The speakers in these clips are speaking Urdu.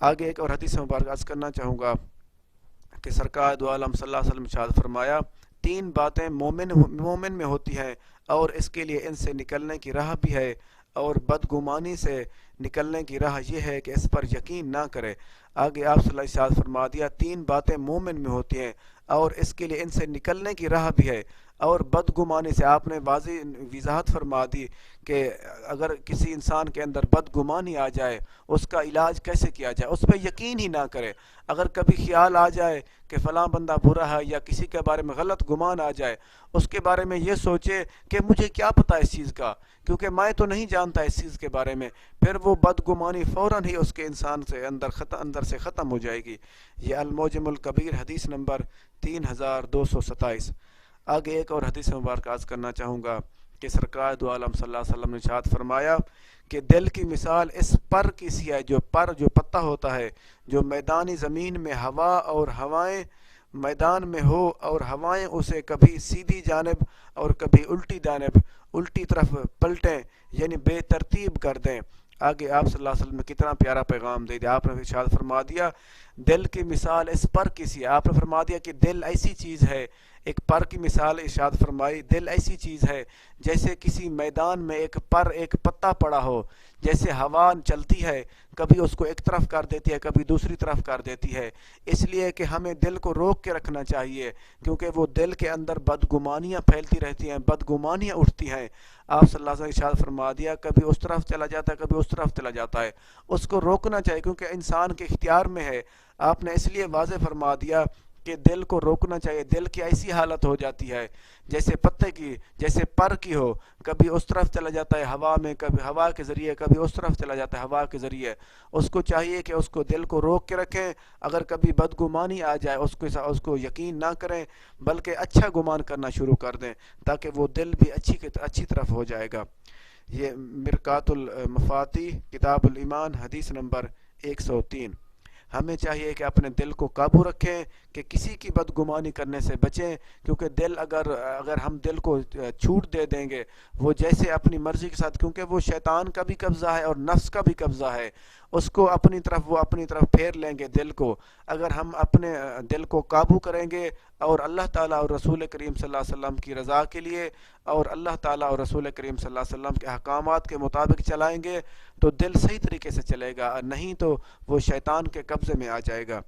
آگے ایک اور حدیث مبارک عرض کرنا چاہوں گا کہ سرکار دو عالم صلی اللہ علیہ وسلم نے ارشاد فرمایا، تین باتیں مومن میں ہوتی ہیں اور اس کے لیے ان سے نکلنے کی راہ بھی ہے، اور بدگمانی سے نکلنے کی راہ یہ ہے کہ اس پر یقین نہ کرے۔ آگے آپ صلی اللہ علیہ وسلم فرما دیا تین باتیں مومن میں ہوتی ہیں اور اس کے لیے ان سے نکلنے کی راہ بھی ہے، اور بدگمانی سے آپ نے واضح وضاحت فرما دی کہ اگر کسی انسان کے اندر بدگمانی آ جائے اس کا علاج کیسے کیا جائے، اس پہ یقین ہی نہ کرے۔ اگر کبھی خیال آ جائے کہ فلاں بندہ برا ہے یا کسی کے بارے میں غلط گمان آ جائے، اس کے بارے میں یہ سوچے کہ مجھے کیا پتہ اس چیز کا، کیونکہ میں تو نہیں جانتا اس چیز کے بارے میں، پھر وہ بدگمانی فوراً ہی اس کے انسان سے اندر سے ختم ہو جائے گی۔ یہ الموجم الکبیر حدیث نمبر 3227۔ آگے ایک اور حدیث مبارک عرض کرنا چاہوں گا کہ سرکار دو عالم صلی اللہ علیہ وسلم نے ارشاد فرمایا کہ دل کی مثال اس پر کی سی ہے، جو پتا ہوتا ہے، جو میدانی زمین میں ہوا اور ہوائیں میدان میں ہو، اور ہوائیں اسے کبھی سیدھی جانب اور کبھی الٹی جانب الٹی طرف پلٹیں، یعنی بے ترتیب کر دیں۔ آگے آپ صلی اللہ علیہ وسلم نے کتنا پیارا پیغام دے دیا، آپ نے ارشاد فرما دیا دل کی مثال اس پر کی سی ہے۔ آپ نے فرما دیا کہ دل ایسی چیز ہے، ایک پر کی مثال ارشاد فرمائی، دل ایسی چیز ہے جیسے کسی میدان میں ایک پتا پڑا ہو، جیسے ہوا چلتی ہے کبھی اس کو ایک طرف کر دیتی ہے کبھی دوسری طرف کر دیتی ہے۔ اس لیے کہ ہمیں دل کو روک کے رکھنا چاہیے، کیونکہ وہ دل کے اندر بدگمانیاں پھیلتی رہتی ہیں، بدگمانیاں اٹھتی ہیں۔ آپ صلی اللہ علیہ وسلم نے ارشاد فرما دیا کبھی اس طرف چلا جاتا ہے کبھی اس طرف چلا جاتا ہے، اس کو روکنا چاہیے کیونکہ انسان کے اختیار میں ہے۔ آپ نے اس لیے واضح فرما دیا کہ دل کو روکنا چاہیے۔ دل کی ایسی حالت ہو جاتی ہے جیسے پتے کی، جیسے پر کی ہو، کبھی اس طرف چلا جاتا ہے ہوا میں، کبھی ہوا کے ذریعے، کبھی اس طرف چلا جاتا ہے ہوا کے ذریعے۔ اس کو چاہیے کہ اس کو دل کو روک کے رکھیں، اگر کبھی بدگمانی آ جائے اس کو یقین نہ کریں بلکہ اچھا گمان کرنا شروع کر دیں، تاکہ وہ دل بھی اچھی طرف ہو جائے گا۔ یہ مرقات المفاتی کتاب الایمان حدیث نمبر 103۔ ہمیں چاہیے کہ اپنے دل کو قابو رکھیں کہ کسی کی بدگمانی کرنے سے بچیں، کیونکہ اگر ہم دل کو چھوٹ دے دیں گے، وہ جیسے اپنی مرضی کے ساتھ، کیونکہ وہ شیطان کا بھی قبضہ ہے اور نفس کا بھی قبضہ ہے، اس کو وہ اپنی طرف پھیر لیں گے دل کو۔ اگر ہم اپنے دل کو قابو کریں گے اور اللہ تعالیٰ اور رسول کریم صلی اللہ علیہ وسلم کی رضا کے لیے اور اللہ تعالیٰ اور رسول کریم صلی اللہ علیہ وسلم کے احکامات کے مطابق چلائیں گے تو دل صحیح طریقے سے چلے گا، نہیں تو وہ شیطان کے قبضے میں آ جائے گا۔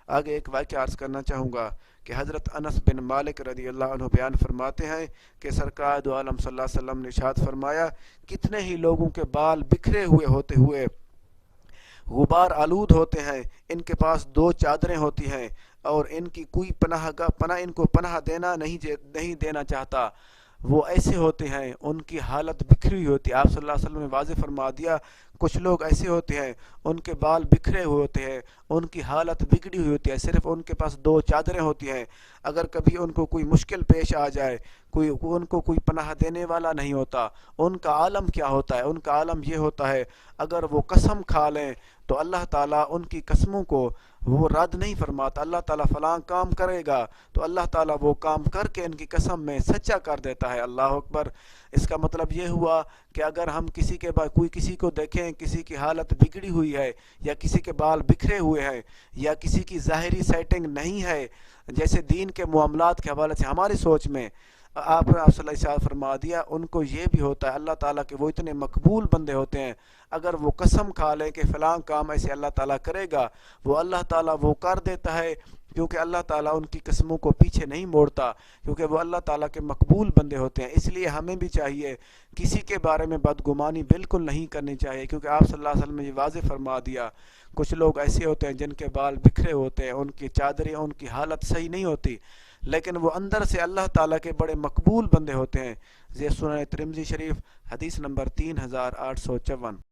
آگے ایک واقعہ عرض کرنا چاہوں گا کہ حضرت انس بن مالک رضی اللہ عنہ بیان فرماتے ہیں کہ سرکار دو عالم صلی اللہ علیہ وسلم نے ارشاد فرمایا کتنے ہی لوگوں کے بال بکھرے ہوئے ہوتے ہوئے غبار آلود ہوتے ہیں، ان کے پاس دو چادریں ہوتی ہیں اور ان کی کوئی ان کو پناہ نہیں دینا چاہتا، وہ ایسے ہوتے ہیں ان کی حالت بکھری ہوئی ہوتی ہے۔ آپ صلی اللہ علیہ وسلم نے واضح فرما دیا کچھ لوگ ایسے ہوتے ہیں ان کے بال بکھرے ہوئے ہوتے ہیں، ان کی حالت بگڑی ہوئی ہوتی ہے، صرف ان کے پاس دو چادریں ہوتی ہیں، اگر کبھی ان کو کوئی مشکل پیش آ جائے ان کو کوئی پناہ دینے والا نہیں ہوتا۔ ان کا عالم کیا ہوتا ہے؟ ان کا عالم یہ ہوتا ہے اگر وہ قسم کھا لیں تو اللہ تعالیٰ ان کی قسموں کو وہ رد نہیں فرماتا۔ اللہ تعالیٰ فلاں کام کرے گا تو اللہ تعالیٰ وہ کام کر کے ان کی قسم میں سچا کر دیتا ہے۔ اللہ اکبر۔ اس کا مطلب یہ ہوا کہ اگر ہم کسی کو دیکھیں کسی کی حالت بگڑی ہوئی ہے یا کسی کے بال بکھرے ہوئے ہیں یا کسی کی ظاہری سیٹنگ نہیں ہے، جیسے دین کے معاملات کے حوالے سے ہماری سوچ میں، آپ نے صلی اللہ علیہ وسلم فرما دیا ان کو یہ بھی ہوتا ہے اللہ تعالیٰ کے وہ اتنے مقبول بندے ہوتے ہیں، اگر وہ قسم کھا لیں کہ فلاں کام ایسے اللہ تعالیٰ کرے گا، وہ اللہ تعالیٰ وہ کر دیتا ہے، کیونکہ اللہ تعالیٰ ان کی قسموں کو پیچھے نہیں موڑتا، کیونکہ وہ اللہ تعالیٰ کے مقبول بندے ہوتے ہیں۔ اس لیے ہمیں بھی چاہیے کسی کے بارے میں بدگمانی بالکل نہیں کرنی چاہیے، کیونکہ آپ صلی اللہ علیہ وسلم نے یہ واضح فرما دیا کچھ لوگ ایسے ہوتے ہیں جن کے بال بکھرے ہوتے ہیں، ان کی چادریں، ان کی حالت صحیح نہیں ہوتی، لیکن وہ اندر سے اللہ تعالیٰ کے بڑے مقبول بندے ہوتے ہیں۔ یہ سنن ترمذی شریف حدیث نمبر 3854۔